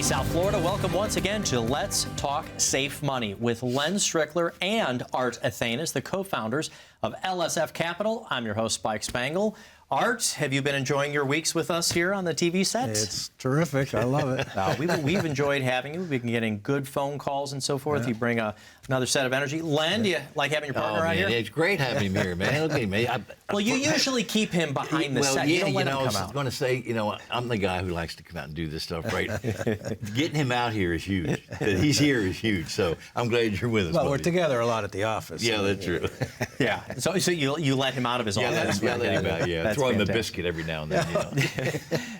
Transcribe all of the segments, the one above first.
South Florida. Welcome once again to Let's Talk Safe Money with Len Strickler and Art Athanas, the co-founders of LSF Capital. I'm your host, Spike Spengel. Art, have you been enjoying your weeks with us here on the TV set? It's terrific. I love it. We've enjoyed having you. We've been getting good phone calls and so forth. Yeah. You bring another set of energy. Len, do you like having your partner out here? It's great having him here, man. Look at me. Well, you usually keep him behind the set. You don't let him come out. I was going to say, I'm the guy who likes to come out and do this stuff, right? Getting him out here is huge. That he's here is huge. So I'm glad you're with us. Well, we're together a lot at the office. Yeah, that's true. Yeah. So you let him out of his office. Yeah, let him out. Yeah. Throw him a biscuit every now and then.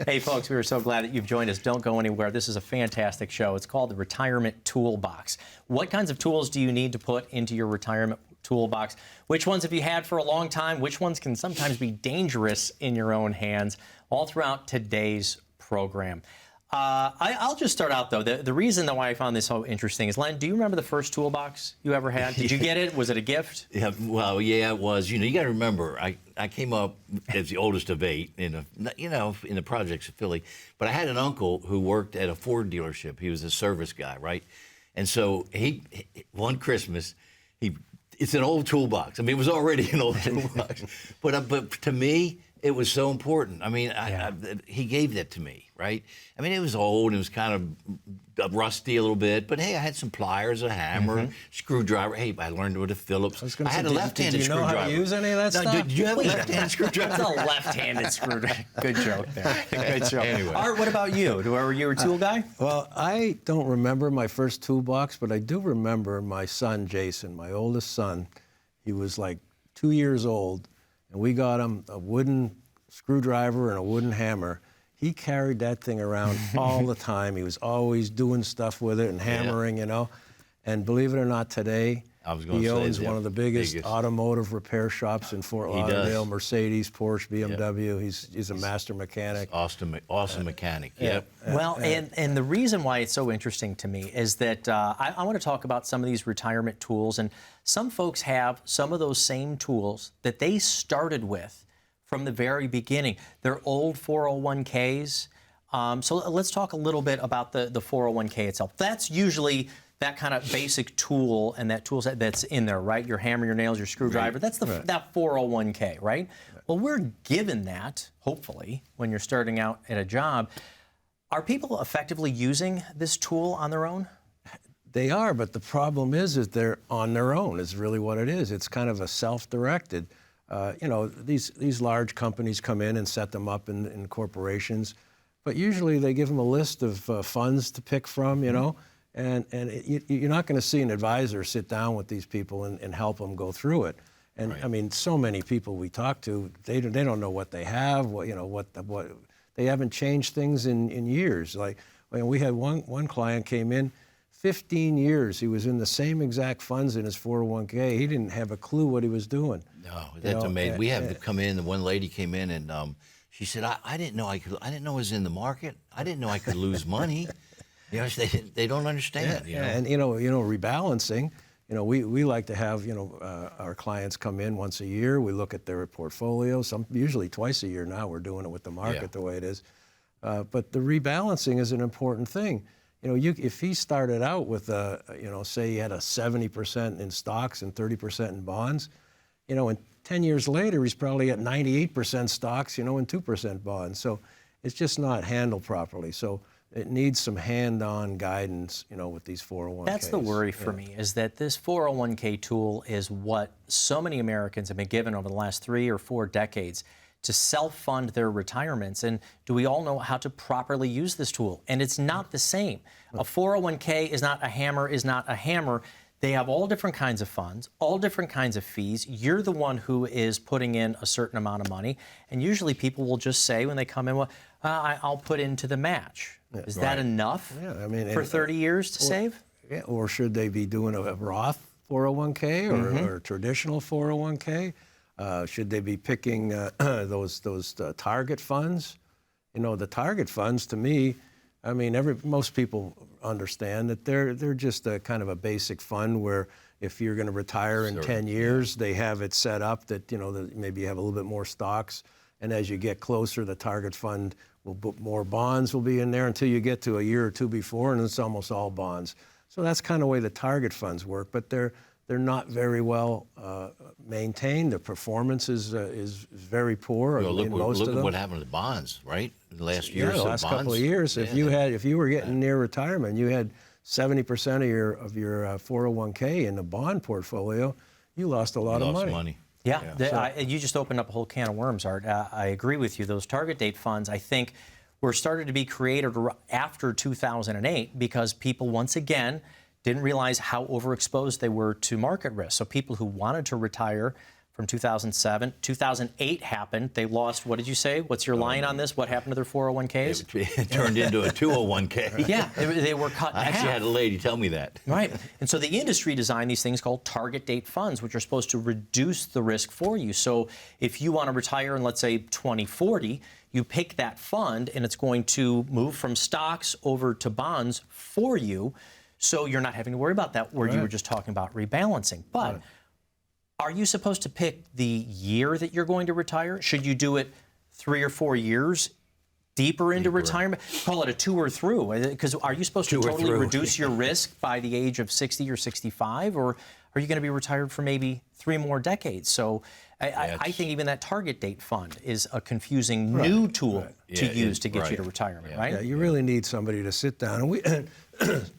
Hey, folks, we are so glad that you've joined us. Don't go anywhere. This is a fantastic show. It's called the Retirement Toolbox. What kinds of tools do you need to put into your retirement toolbox? Which ones have you had for a long time? Which ones can sometimes be dangerous in your own hands? All throughout today's program. I'll just start out, though. The reason why I found this so interesting is, Len, do you remember the first toolbox you ever had? Did you get it? Was it a gift? Yeah, well, yeah, it was. You got to remember, I came up as the oldest of 8 in the projects of Philly. But I had an uncle who worked at a Ford dealership. He was a service guy, right? And so one Christmas, it's an old toolbox. I mean, it was already an old toolbox. But to me, it was so important. I mean, he gave that to me, right? I mean, it was old. It was kind of rusty a little bit. But, hey, I had some pliers, a hammer, screwdriver. Hey, I learned with a Phillips. I had a left-handed screwdriver. Did you know how to use any of that stuff? Did you have a left-handed screwdriver? That's a left-handed screwdriver. Good joke there. Good joke. Anyway. Art, what about you? Were you a tool guy? Well, I don't remember my first toolbox, but I do remember my son, Jason, my oldest son. He was like 2 years old. And we got him a wooden screwdriver and a wooden hammer. He carried that thing around all the time. He was always doing stuff with it and hammering, And believe it or not, today, he owns one of the biggest automotive repair shops in Fort Lauderdale. Mercedes, Porsche, BMW. He's a master mechanic. Awesome mechanic. Yep. Well, and the reason why it's so interesting to me is that I want to talk about some of these retirement tools. And some folks have some of those same tools that they started with from the very beginning. They're old 401ks. So let's talk a little bit about the 401k itself. That's usually that kind of basic tool and that tool set that's in there, right? Your hammer, your nails, your screwdriver. That's that 401k, right? Well, we're given that, hopefully, when you're starting out at a job. Are people effectively using this tool on their own? They are, but the problem is they're on their own is really what it is. It's kind of a self-directed. These large companies come in and set them up in corporations, but usually they give them a list of funds to pick from, And you're not going to see an advisor sit down with these people and help them go through it. And I mean, so many people we talk to, they don't know what they have. What they haven't changed things in years. Like we had one client came in, 15 years he was in the same exact funds in his 401k. He didn't have a clue what he was doing. No, that's amazing. We had to come in. One lady came in and she said, "I didn't know I didn't know it was in the market. I didn't know I could lose money." They don't understand. And rebalancing. We like to have our clients come in once a year. We look at their portfolio. Usually twice a year now. We're doing it with the market the way it is. But the rebalancing is an important thing. If he started out with say he had a 70% in stocks and 30% in bonds, and 10 years later he's probably at 98% stocks, and 2% bonds. So it's just not handled properly. So it needs some hand-on guidance, with these 401ks. That's the worry for me, is that this 401k tool is what so many Americans have been given over the last 3 or 4 decades to self-fund their retirements. And do we all know how to properly use this tool? And it's not the same. A 401k is not a hammer, They have all different kinds of funds, all different kinds of fees. You're the one who is putting in a certain amount of money. And usually people will just say when they come in, well, I'll put into the match. Is that enough for 30 years to save? Yeah, or should they be doing a Roth 401k or a traditional 401k? Should they be picking those target funds? The target funds, to me, I mean, most people understand that they're just a kind of a basic fund where if you're going to retire in 10 years, they have it set up that, that maybe you have a little bit more stocks. And as you get closer, the target fund More bonds will be in there until you get to a year or two before, and it's almost all bonds. So that's kind of the way the target funds work, but they're not very well maintained. The performance is very poor. Well, look of at them. what happened to the bonds, right? The last year, the last couple of years. If you were getting near retirement, you had 70% of your 401k in the bond portfolio, you lost a lot of money. Yeah, you just opened up a whole can of worms, Art. I agree with you. Those target date funds, I think, were started to be created after 2008 because people, once again, didn't realize how overexposed they were to market risk. So people who wanted to retire from 2007, 2008 happened. They lost, what did you say? What's your line on this? What happened to their 401ks? It turned into a 201k. Yeah, they were cut in half. I actually had a lady tell me that. Right. And so the industry designed these things called target date funds, which are supposed to reduce the risk for you. So if you want to retire in, let's say, 2040, you pick that fund and it's going to move from stocks over to bonds for you. So you're not having to worry about that where you were just talking about rebalancing. But are you supposed to pick the year that you're going to retire? Should you do it 3 or 4 years deeper into retirement? Call it a 2 or through. Because are you supposed to totally reduce your risk by the age of 60 or 65? Or are you going to be retired for maybe 3 more decades? So I think even that target date fund is a confusing new tool to use to get you to retirement, right? Yeah, you really need somebody to sit down. And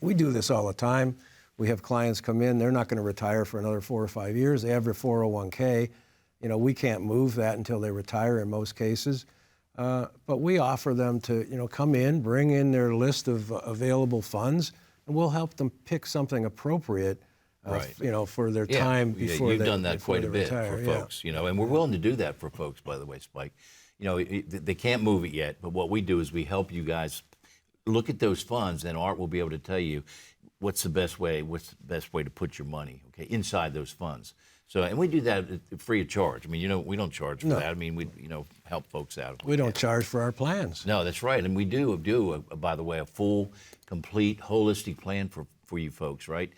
we do this all the time. We have clients come in, they're not going to retire for another 4 or 5 years. They have their 401k. You know, we can't move that until they retire in most cases. But we offer them to, come in, bring in their list of available funds, and we'll help them pick something appropriate, for their time before you've they done that quite a bit retire. for folks, and we're willing to do that for folks, by the way, Spike. They can't move it yet, but what we do is we help you guys look at those funds, and Art will be able to tell you what's the best way to put your money, inside those funds. So, and we do that free of charge. I mean, we don't charge for that. I mean, we, help folks out. We don't charge for our plans. No, that's right. And we do, by the way, a full, complete, holistic plan for you folks, right?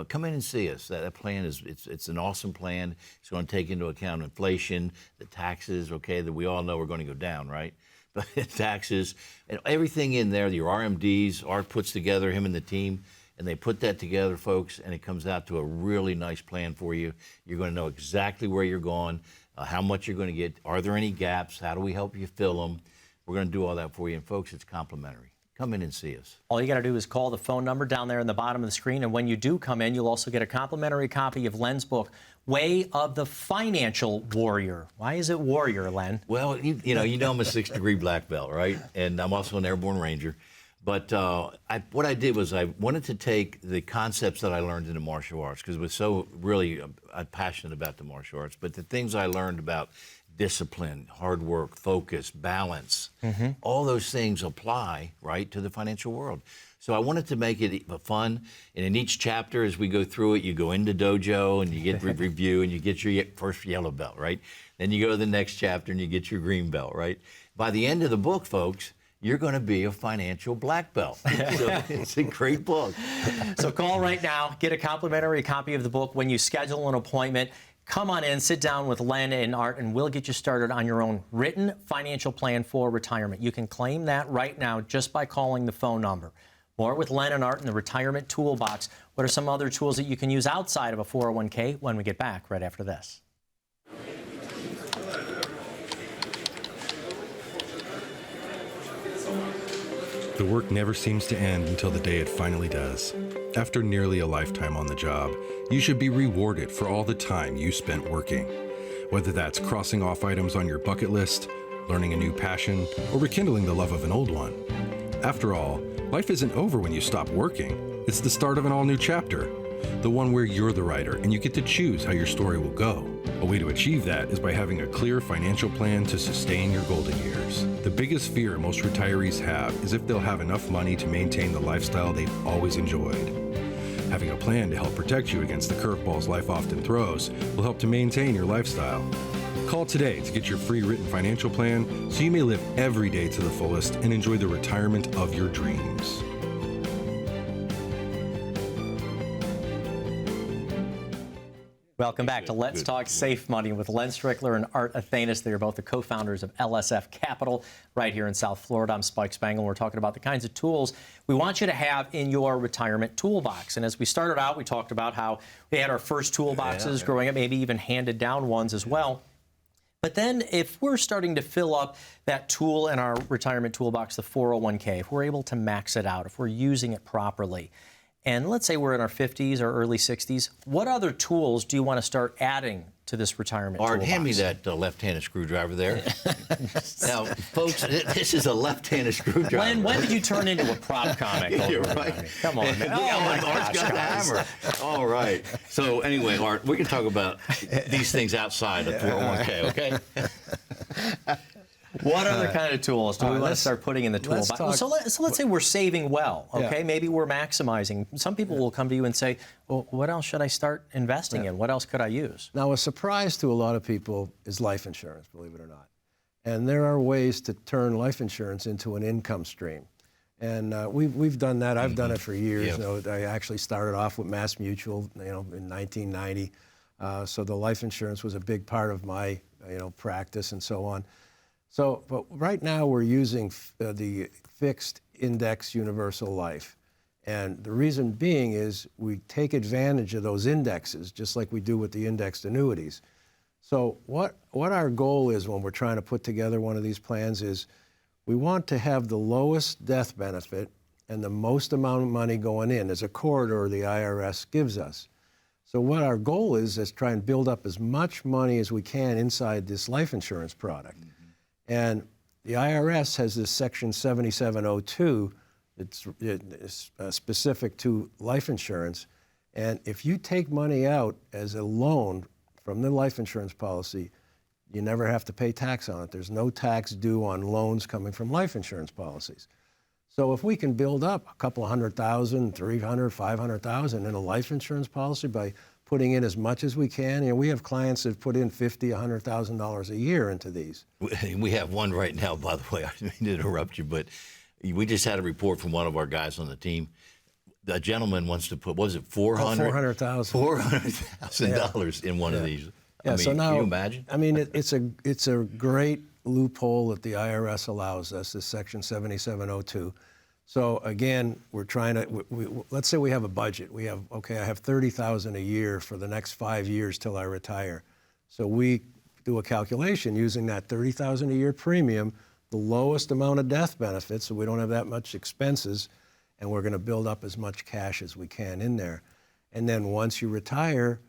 Come in and see us. That plan it's an awesome plan. It's going to take into account inflation, the taxes, that we all know are going to go down, right? But taxes and everything in there, your RMDs, Art puts together, him and the team, and they put that together, folks, and it comes out to a really nice plan for you. You're going to know exactly where you're going, how much you're going to get. Are there any gaps? How do we help you fill them? We're going to do all that for you. And, folks, it's complimentary. Come in and see us. All you got to do is call the phone number down there in the bottom of the screen. And when you do come in, you'll also get a complimentary copy of Len's book, Way of the Financial Warrior. Why is it warrior, Len? Well, I'm a 6th-degree black belt, right? And I'm also an airborne ranger. But what I did was I wanted to take the concepts that I learned in the martial arts, because it was so really I'm passionate about the martial arts, but the things I learned about discipline, hard work, focus, balance, all those things apply, right, to the financial world. So I wanted to make it fun, and in each chapter, as we go through it, you go into dojo, and you get review, and you get your first yellow belt, right? Then you go to the next chapter, and you get your green belt, right? By the end of the book, folks, you're going to be a financial black belt. So it's a great book. So call right now, get a complimentary copy of the book. When you schedule an appointment, come on in, sit down with Len and Art, and we'll get you started on your own written financial plan for retirement. You can claim that right now just by calling the phone number. More with Len and Art in the Retirement Toolbox. What are some other tools that you can use outside of a 401k when we get back right after this? The work never seems to end until the day it finally does. After nearly a lifetime on the job, you should be rewarded for all the time you spent working. Whether that's crossing off items on your bucket list, learning a new passion, or rekindling the love of an old one. After all, life isn't over when you stop working. It's the start of an all-new chapter. The one where you're the writer and you get to choose how your story will go. A way to achieve that is by having a clear financial plan to sustain your golden years. The biggest fear most retirees have is if they'll have enough money to maintain the lifestyle they've always enjoyed. Having a plan to help protect you against the curveballs life often throws will help to maintain your lifestyle. Call today to get your free written financial plan so you may live every day to the fullest and enjoy the retirement of your dreams. Welcome back to Let's Talk Safe Money with Len Strickler and Art Athanas. They are both the co-founders of LSF Capital right here in South Florida. I'm Spike Spengel. We're talking about the kinds of tools we want you to have in your retirement toolbox. And as we started out, we talked about how we had our first toolboxes growing up, maybe even handed down ones as well. But then if we're starting to fill up that tool in our retirement toolbox, the 401k, if we're able to max it out, if we're using it properly, and let's say we're in our 50s or early 60s, what other tools do you want to start adding to this retirement Art, toolbox? hand me that left-handed screwdriver there. Now, folks, this is a left-handed screwdriver. When did you turn into a prop comic? You're right. Come on, man. Art's got the hammer. All right. So anyway, Art, we can talk about these things outside of 401k, okay? What other kind of tools do we want to start putting in the toolbox? So let's say we're saving well, okay? Yeah. Maybe we're maximizing. Some people will come to you and say, well, what else should I start investing in? What else could I use? Now, a surprise to a lot of people is life insurance, believe it or not. And there are ways to turn life insurance into an income stream. And we've done that. I've done it for years. Yep. You know, I actually started off with Mass Mutual, in 1990. So the life insurance was a big part of my, practice and so on. So, but right now we're using the fixed index universal life. And the reason being is we take advantage of those indexes, just like we do with the indexed annuities. So what our goal is when we're trying to put together one of these plans is we want to have the lowest death benefit and the most amount of money going in as a corridor the IRS gives us. So what our goal is try and build up as much money as we can inside this life insurance product. And the IRS has this Section 7702 it's specific to life insurance. And if you take money out as a loan from the life insurance policy, you never have to pay tax on it. There's no tax due on loans coming from life insurance policies. So if we can build up a couple $100,000, $300,000, $500,000 in a life insurance policy by putting in as much as we can. We have clients that put in $50,000, $100,000 a year into these. We have one right now, by the way. I didn't mean to interrupt you, but we just had a report from one of our guys on the team. A gentleman wants to put, what was it, $400,000? $400,000 in one of these. Yeah, so now, can you imagine? I mean, it's a great loophole that the IRS allows us, this Section 7702. So again, we're trying to, let's say we have a budget. We have, okay, I have $30,000 a year for the next 5 years till I retire. So we do a calculation using that $30,000 a year premium, the lowest amount of death benefits, so we don't have that much expenses, and we're going to build up as much cash as we can in there. And then once you retire,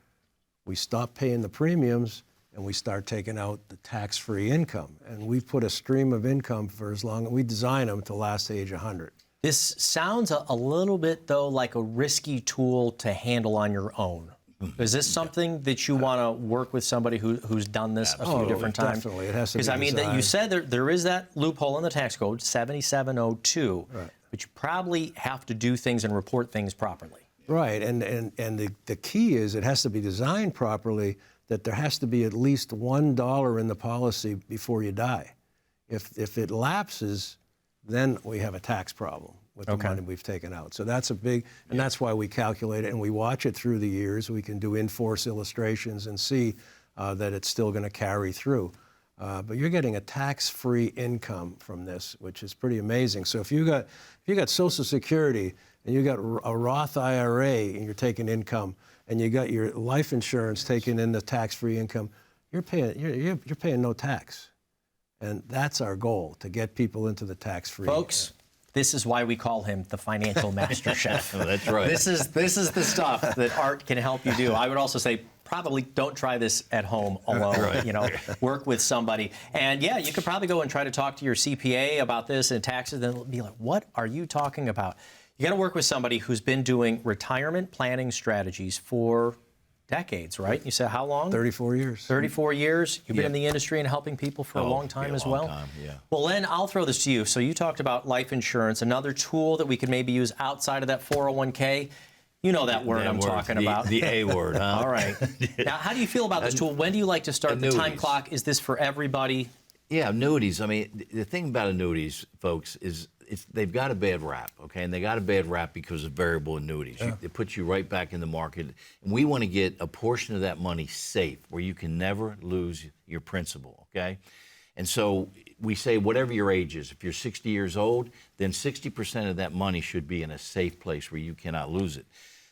we stop paying the premiums and we start taking out the tax-free income. And we put a stream of income for as long as we design them to last age 100. This sounds a little bit, though, like a risky tool to handle on your own. Is this something that you want to work with somebody who's done this a few different times? Definitely. It has to be Because, I mean, designed. you said there is that loophole in the tax code, 7702, Right. but you probably have to do things and report things properly. Right, and the key is it has to be designed properly, that there has to be at least $1 in the policy before you die. If it lapses, then we have a tax problem with the money we've taken out. So that's a big, and that's why we calculate it and we watch it through the years. We can do in-force illustrations and see that it's still going to carry through. But you're getting a tax-free income from this, which is pretty amazing. So if you got Social Security and you got a Roth IRA and you're taking income, and you got your life insurance taking in the tax-free income, you're paying no tax. And that's our goal, to get people into the tax-free. Folks, this is why we call him the financial master chef. That's right. This is the stuff that Art can help you do. I would also say probably don't try this at home alone. Right. Work with somebody. And yeah, you could probably go and try to talk to your CPA about this and taxes, and they'll be like, what are you talking about? You got to work with somebody who's been doing retirement planning strategies for decades, right? You said how long? 34 years. 34 years. You've been in the industry and helping people for a long time as well. Well, Len, I'll throw this to you. So you talked about life insurance, another tool that we could maybe use outside of that 401k. You know that word I'm talking about. The A word, huh? All right. Now, how do you feel about this tool? When do you like to start the time clock? Is this for everybody? Yeah, annuities. I mean, the thing about annuities, folks, is they've got a bad rap, okay? And they got a bad rap because of variable annuities. It puts you right back in the market. And we want to get a portion of that money safe where you can never lose your principal, okay? And so we say whatever your age is, if you're 60 years old, then 60% of that money should be in a safe place where you cannot lose it.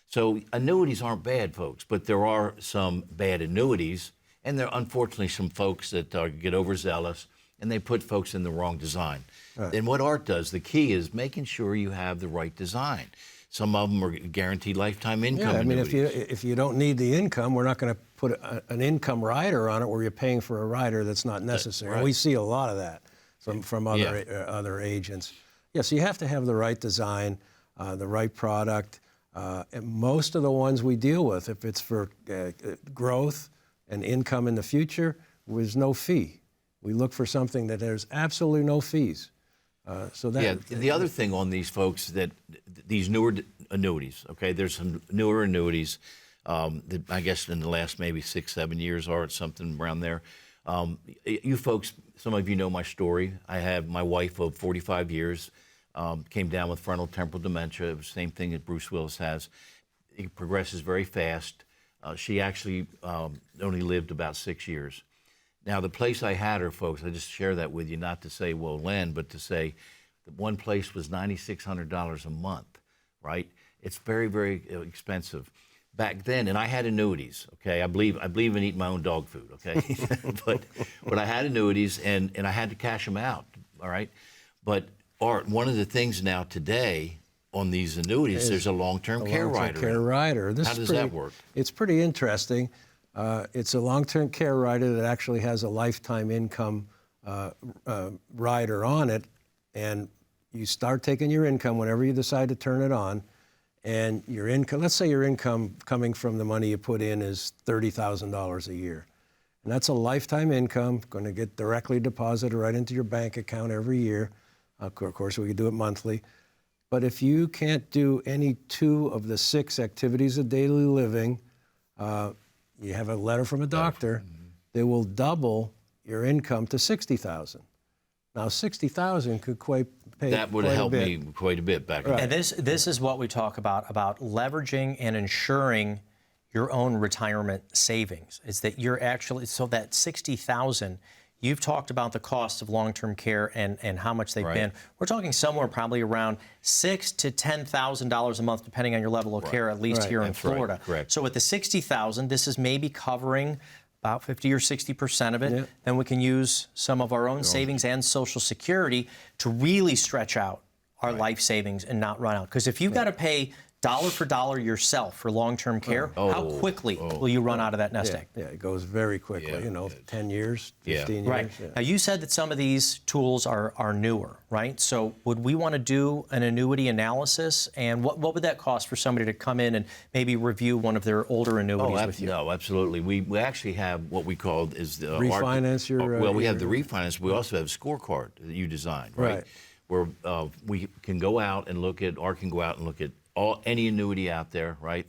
So annuities aren't bad, folks, but there are some bad annuities, and there are unfortunately some folks that get overzealous, and they put folks in the wrong design. Right. And what Art does, the key is making sure you have the right design. Some of them are guaranteed lifetime income. Yeah, I mean, annuities. if you don't need the income, we're not going to put an income rider on it where you're paying for a rider that's not necessary. Right. And we see a lot of that from other agents. Yeah, so you have to have the right design, the right product. And most of the ones we deal with, if it's for growth and income in the future, there's no fee. We look for something that there's absolutely no fees. The other thing on these folks that these newer annuities, okay, there's some newer annuities that I guess in the last maybe 6-7 years or something around there. You folks, some of you know my story. I have my wife of 45 years, came down with frontal temporal dementia. It was the same thing that Bruce Willis has. It progresses very fast. She actually only lived about 6 years. Now, the place I had her, folks, I just share that with you, not to say, well, Len, but to say that one place was $9,600 a month, right? It's very, very expensive. Back then, and I had annuities, okay? I believe in eating my own dog food, okay? but I had annuities, and I had to cash them out, all right? But, Art, one of the things now today on these annuities, there's a long-term care rider. How does that work? It's pretty interesting. It's a long-term care rider that actually has a lifetime income rider on it, and you start taking your income whenever you decide to turn it on, and your income, let's say your income coming from the money you put in is $30,000 a year. And that's a lifetime income, going to get directly deposited right into your bank account every year. Of course, we could do it monthly. But if you can't do any 2 of the 6 activities of daily living, you have a letter from a doctor, they will double your income to $60,000. Now, $60,000 could pay that would have helped me quite a bit back then. And this is what we talk about leveraging and insuring your own retirement savings. It's that you're actually, so that $60,000, you've talked about the cost of long-term care and how much they've been. We're talking somewhere probably around $6,000 to $10,000 a month, depending on your level of care, at least here in Florida. Correct. So with the $60,000, this is maybe covering about 50 or 60% of it. Yeah. Then we can use some of our own savings and Social Security to really stretch out our life savings and not run out. Because if you've got to pay dollar for dollar yourself for long-term care, how quickly will you run out of that nest egg? Yeah, it goes very quickly, 10 years, 15 years. Right. Yeah. Now, you said that some of these tools are newer, right? So would we want to do an annuity analysis? And what would that cost for somebody to come in and maybe review one of their older annuities with you? No, absolutely. We actually have what we call is the... refinance we have the refinance. We also have a scorecard that you designed, right? Where we can go out and look at, or can go out and look at any annuity out there, right?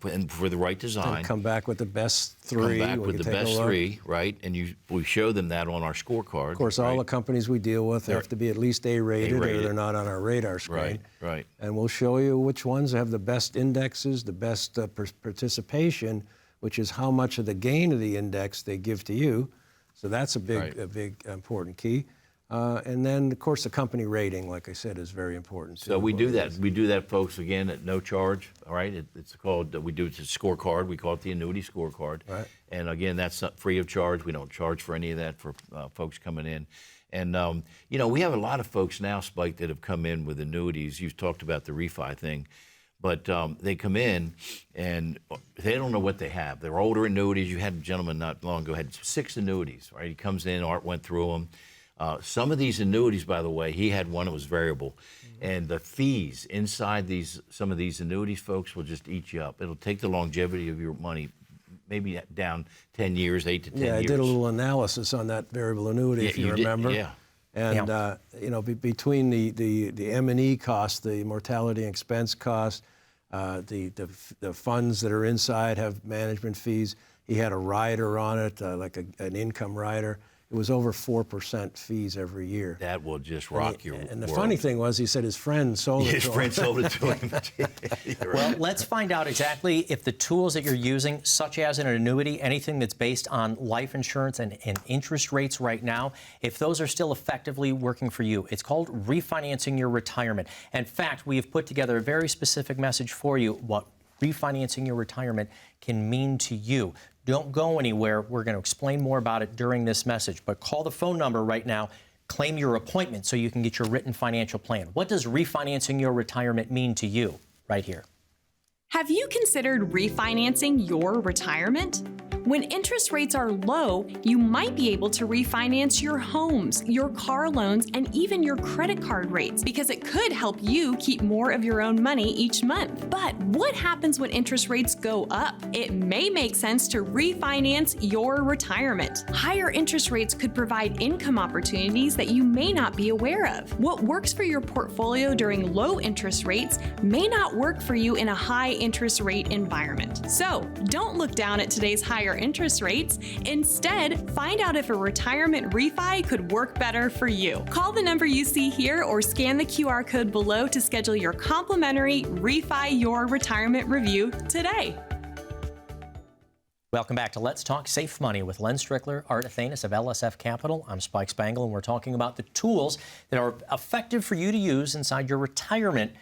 And for the right design. And come back with the best 3. Come back with the best 3, right? And we show them that on our scorecard. Of course, all the companies we deal with have to be at least A-rated, or they're not on our radar screen. Right. And we'll show you which ones have the best indexes, the best participation, which is how much of the gain of the index they give to you. So that's a big important key. And then, of course, the company rating, like I said, is very important too. So we do that. We do that, folks, again, at no charge, all right? It's called, it's a scorecard. We call it the annuity scorecard. Right. And again, that's not free of charge. We don't charge for any of that for folks coming in. And, we have a lot of folks now, Spike, that have come in with annuities. You've talked about the refi thing. But they come in and they don't know what they have. They're older annuities. You had a gentleman not long ago had 6 annuities, right? He comes in, Art went through them. Some of these annuities, by the way, he had one that was variable, and the fees inside some of these annuities, folks, will just eat you up. It'll take the longevity of your money maybe down 10 years, 8 to 10 years. Yeah, I did a little analysis on that variable annuity, if you remember. Yeah. And between the M&E cost, the mortality and expense cost, the funds that are inside have management fees. He had a rider on it, like an income rider. it was over 4% fees every year. That will just rock your And the world. funny thing was, he said his friend sold it His to friend him. sold it to him. You're Well, right. let's find out exactly if the tools that you're using, such as an annuity, anything that's based on life insurance and interest rates right now, if those are still effectively working for you. It's called refinancing your retirement. In fact, we have put together a very specific message for you, what refinancing your retirement can mean to you. Don't go anywhere. We're going to explain more about it during this message. But call the phone number right now. Claim your appointment so you can get your written financial plan. What does refinancing your retirement mean to you? Right here. Have you considered refinancing your retirement? When interest rates are low, you might be able to refinance your homes, your car loans, and even your credit card rates because it could help you keep more of your own money each month. But what happens when interest rates go up? It may make sense to refinance your retirement. Higher interest rates could provide income opportunities that you may not be aware of. What works for your portfolio during low interest rates may not work for you in a high interest rate environment. So don't look down at today's higher interest rates. Instead, find out if a retirement refi could work better for you. Call the number you see here or scan the QR code below to schedule your complimentary Refi Your Retirement review today. Welcome back to Let's Talk Safe Money with Len Strickler, Art Athanas of LSF Capital. I'm Spike Spengel, and we're talking about the tools that are effective for you to use inside your retirement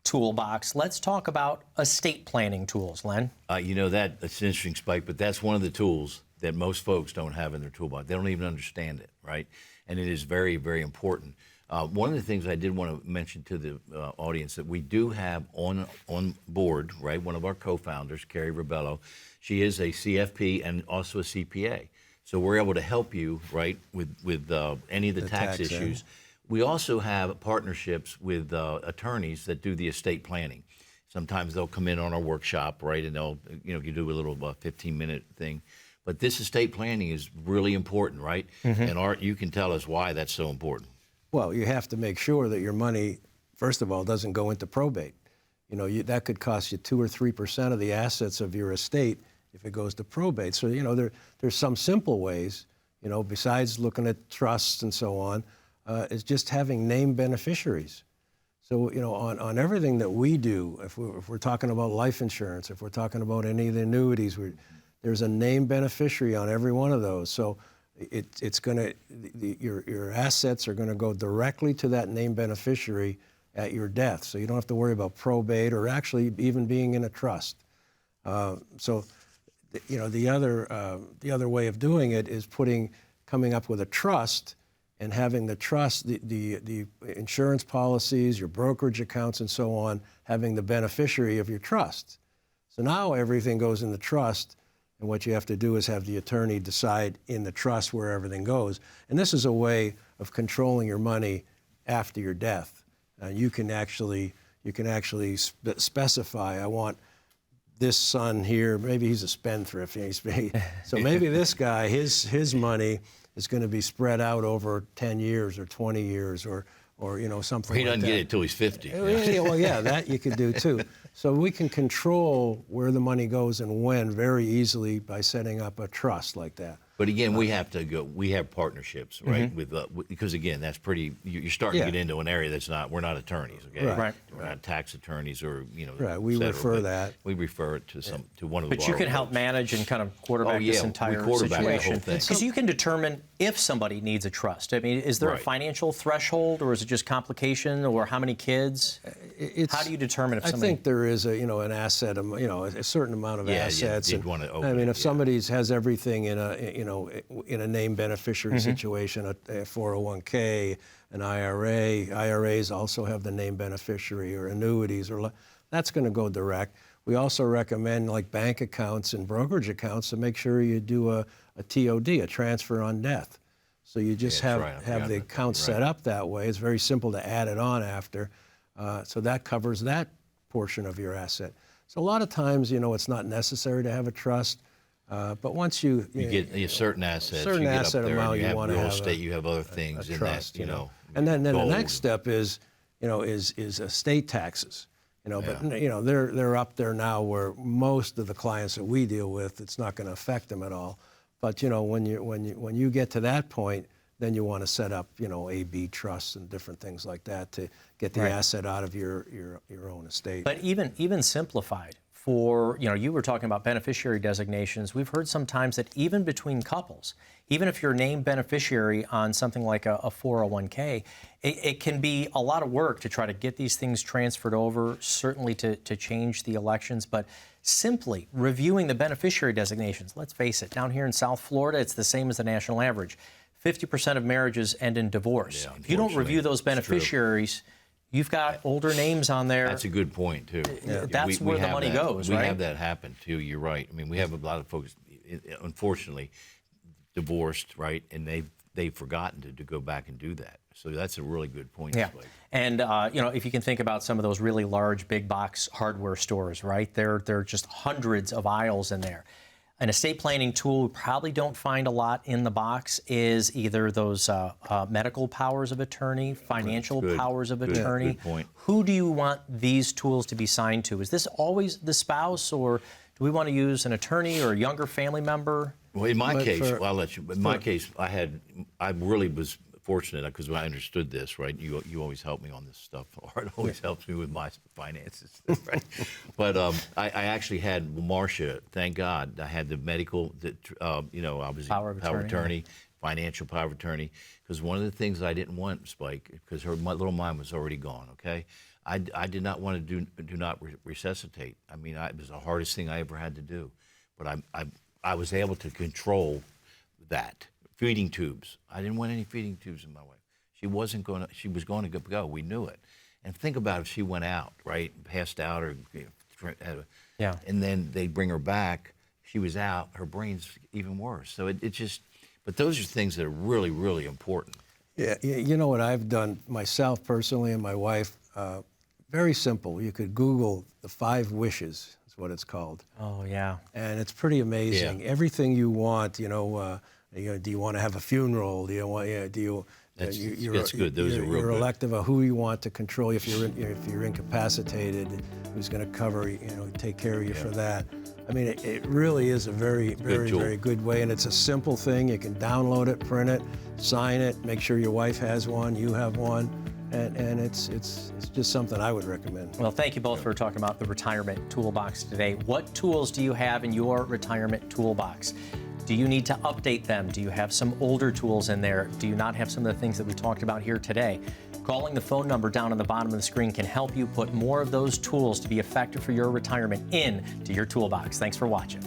toolbox. Let's talk about estate planning tools, Len. You know, that's an interesting, Spike, but that's one of the tools that most folks don't have in their toolbox. They don't even understand it, right? And it is very, very important. One of the things I did want to mention to the audience that we do have on board, right, one of our co-founders, 𝗬𝗲𝗏𝗏𝗧𝗏, she is a CFP and also a CPA. So we're able to help you, right, with any of the tax issues. We also have partnerships with attorneys that do the estate planning. Sometimes they'll come in on our workshop, right, and they'll, you do a little 15-minute thing. But this estate planning is really important, right? And Art, you can tell us why that's so important. Well, you have to make sure that your money, first of all, doesn't go into probate. That could cost you 2 or 3% of the assets of your estate if it goes to probate. So, there's some simple ways, besides looking at trusts and so on, is just having named beneficiaries. So, on everything that we do, if we're talking about life insurance, if we're talking about any of the annuities, there's a named beneficiary on every one of those. So it's going to, your assets are going to go directly to that named beneficiary at your death. So you don't have to worry about probate or actually even being in a trust. So, the other way of doing it is coming up with a trust and having the trust, the insurance policies, your brokerage accounts and so on, having the beneficiary of your trust. So now everything goes in the trust, and what you have to do is have the attorney decide in the trust where everything goes. And this is a way of controlling your money after your death. You can actually specify, I want this son here, maybe he's a spendthrift, so maybe this guy, his money is going to be spread out over 10 years or 20 years or something He like doesn't that. get it till he's 50. Well, yeah, that you could do too. So we can control where the money goes and when very easily by setting up a trust like that. But again, we have partnerships, right? Because again, that's pretty, you're starting to get into an area that's we're not attorneys, okay? Right. We're not tax attorneys or, Right, we et cetera, refer but that. We refer it to one of the But you can help manage and kind of quarterback this we entire quarterback the whole situation. thing. Because you can determine if somebody needs a trust. I mean, is there a Right. financial threshold, or is it just complication, or how many kids? How do you determine if somebody... I think there is an asset, a certain amount of assets. you'd want to open I mean, it, if somebody has everything in a named beneficiary situation, a 401k, an IRA, IRAs also have the named beneficiary, or annuities, that's going to go direct. We also recommend like bank accounts and brokerage accounts to make sure you do a TOD, a transfer on death. So you just have the account set up that way. It's very simple to add it on after. So that covers that portion of your asset. So a lot of times, it's not necessary to have a trust. But once you get certain assets, certain you get asset up there amount, and you have want to real have estate, you have other things in trust, that, And then the gold. next step is estate taxes. But they're up there now where most of the clients that we deal with, it's not going to affect them at all. But you know, when you get to that point, then you want to set up, you know, A/B trusts and different things like that to get the asset out of your own estate. But even simplified for, you know, you were talking about beneficiary designations. We've heard sometimes that even between couples, even if you're named beneficiary on something like a 401k, it can be a lot of work to try to get these things transferred over, certainly to change the elections, but simply reviewing the beneficiary designations. Let's face it, down here in South Florida, it's the same as the national average. 50% of marriages end in divorce. Yeah, if you don't review those beneficiaries, you've got older names on there. That's a good point, too. Yeah. That's where the money goes, right? We have that happen, too. You're right. I mean, we have a lot of folks, unfortunately, divorced, right? And they've forgotten to go back and do that. So that's a really good point. Yeah. Spike. And, you know, if you can think about some of those really large big box hardware stores, right? There are just hundreds of aisles in there. An estate planning tool we probably don't find a lot in the box is either those medical powers of attorney, financial powers of attorney. Good point. Who do you want these tools to be signed to? Is this always the spouse, or do we want to use an attorney or a younger family member? Well, in my case, well, I'll let you. In my case, I really was fortunate because when I understood this, right? You always help me on this stuff. Art always helps me with my finances, right? But I actually had Marcia. Thank God, I had the medical. You know, obviously Power of attorney, financial power of attorney. Because one of the things I didn't want, Spike, because my little mind was already gone. Okay, I did not want to do not resuscitate. I mean, it was the hardest thing I ever had to do. But I was able to control that. Feeding tubes. I didn't want any feeding tubes in my wife. She was going to go. We knew it. And think about if she went out, right, passed out, or and then they'd bring her back. She was out. Her brain's even worse. So it just. But those are things that are really, really important. Yeah, you know what I've done myself personally and my wife. Very simple. You could Google the 5 wishes. Is what it's called. Oh yeah. And it's pretty amazing. Yeah. Everything you want. You know, do you want to have a funeral? Do you want? Do you? That's good. Those are real You're good. elective of who you want to control. If you're incapacitated, who's going to cover? Take care of you for that. I mean, it really is a very good way, and it's a simple thing. You can download it, print it, sign it, make sure your wife has one, you have one, and it's just something I would recommend. Well, thank you both for talking about the retirement toolbox today. What tools do you have in your retirement toolbox? Do you need to update them? Do you have some older tools in there? Do you not have some of the things that we talked about here today? Calling the phone number down on the bottom of the screen can help you put more of those tools to be effective for your retirement into your toolbox. Thanks for watching.